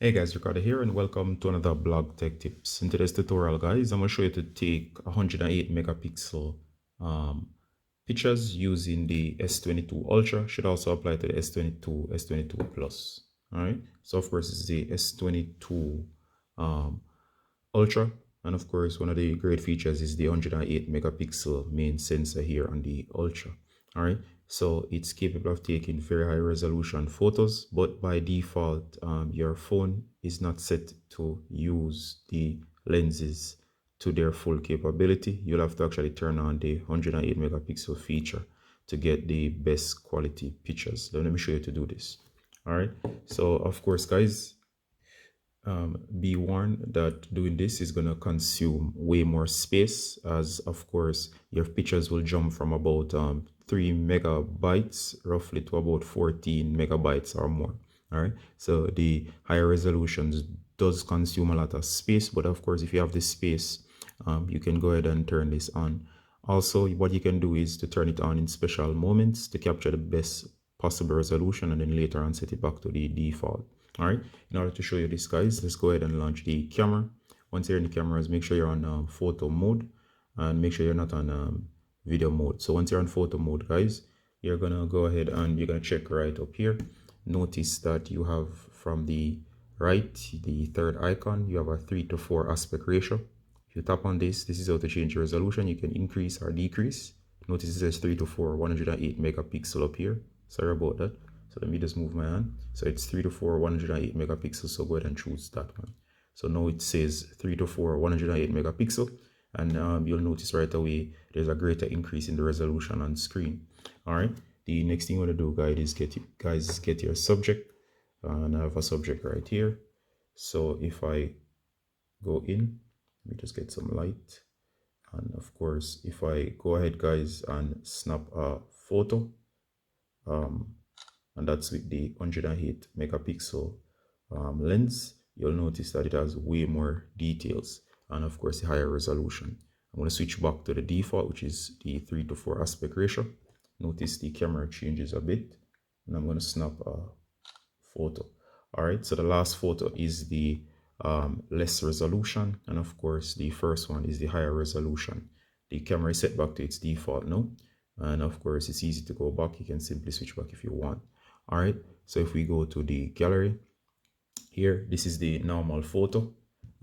Hey guys, Ricardo here and welcome to another blog tech tips. In today's tutorial guys, I'm going to show you to take 108 megapixel um, pictures using the S22 Ultra. Should also apply to the S22, S22 Plus. Alright, so of course it's the S22 um, Ultra, and of course one of the great features is the 108 megapixel main sensor here on the Ultra. All right, so it's capable of taking very high resolution photos, but by default your phone is not set to use the lenses to their full capability. You'll have to actually turn on the 108 megapixel feature to get the best quality pictures. Let me show you to do this. All right, so of course guys, be warned that doing this is going to consume way more space, as of course your pictures will jump from about 3 megabytes roughly to about 14 megabytes or more. All right, so the higher resolutions does consume a lot of space, but of course if you have this space, you can go ahead and turn this on. Also, what you can do is to turn it on in special moments to capture the best possible resolution, and then later on set it back to the default. All right, in order to show you this guys, let's go ahead and launch the camera. Once you're in the cameras, make sure you're on photo mode and make sure you're not on video mode. So once you're on photo mode guys, you're gonna go ahead and you're gonna check right up here. Notice that you have from the right, the third icon, you have a 3:4 aspect ratio. If you tap on this is how to change your resolution. You can increase or decrease. Notice it says 3:4 108 megapixel up here. Sorry about that. So let me just move my hand. So it's 3:4 108 megapixels. So go ahead and choose that one. So now it says 3:4 108 megapixel, and you'll notice right away there's a greater increase in the resolution on screen. All right. The next thing you want to do, guys, is get your subject, and I have a subject right here. So if I go in, let me just get some light, and of course if I go ahead guys and snap a photo, and that's with the 108 megapixel lens, you'll notice that it has way more details and of course a higher resolution. I'm going to switch back to the default, which is the 3:4 aspect ratio. Notice the camera changes a bit, and I'm going to snap a photo. All right, so the last photo is the less resolution, and of course the first one is the higher resolution. The camera is set back to its default now, and of course it's easy to go back. You can simply switch back if you want. All right, so if we go to the gallery here, this is the normal photo.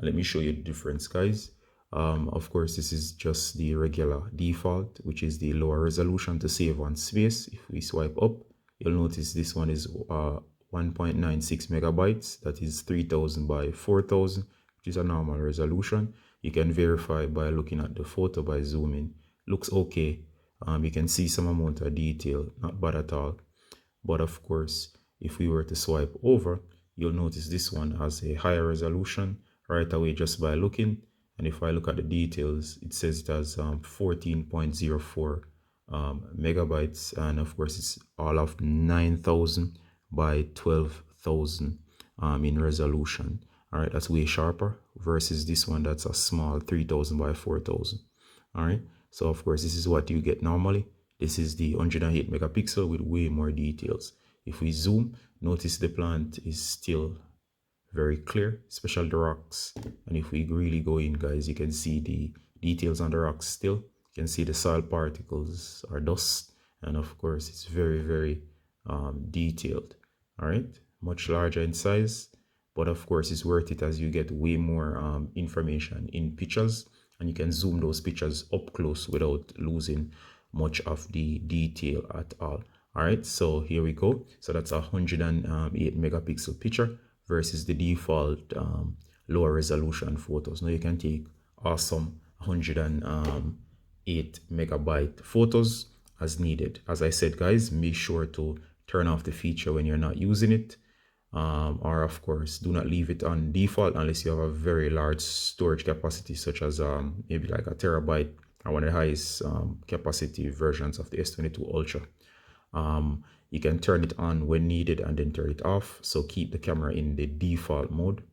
Let me show you the difference guys. Of course this is just the regular default, which is the lower resolution to save on space. If we swipe up, you'll notice this one is 1.96 megabytes. That is 3000 by 4000, which is a normal resolution. You can verify by looking at the photo by zooming. Looks okay. You can see some amount of detail, not bad at all. But of course, if we were to swipe over, you'll notice this one has a higher resolution right away just by looking. And if I look at the details, it says it has 14.04 megabytes, and of course it's all of 9000 by 12,000 in resolution. All right, that's way sharper versus this one that's a small 3000 by 4000. All right, so of course this is what you get normally. This is the 108 megapixel with way more details. If we zoom, notice the plant is still very clear, especially the rocks. And if we really go in guys, you can see the details on the rocks still. You can see the soil particles or dust, and of course it's very detailed. All right, much larger in size, but of course it's worth it as you get way more information in pictures, and you can zoom those pictures up close without losing much of the detail at all. All right, so here we go. So that's a 108 megapixel picture versus the default lower resolution photos. Now you can take awesome 108 megabyte photos as needed. As I said guys, make sure to turn off the feature when you're not using it, or of course do not leave it on default unless you have a very large storage capacity, such as maybe like a terabyte or one of the highest capacity versions of the S22 Ultra. You can turn it on when needed and then turn it off. So keep the camera in the default mode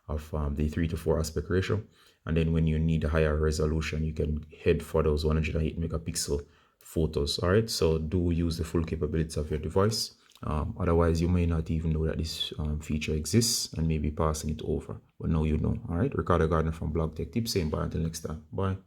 of the 3:4 aspect ratio, and then when you need a higher resolution, you can head for those 108 megapixel photos. All right, so do use the full capabilities of your device. Otherwise, you may not even know that this feature exists and maybe passing it over. But now you know. All right. Ricardo Gardner from Blog Tech Tips saying bye until next time. Bye.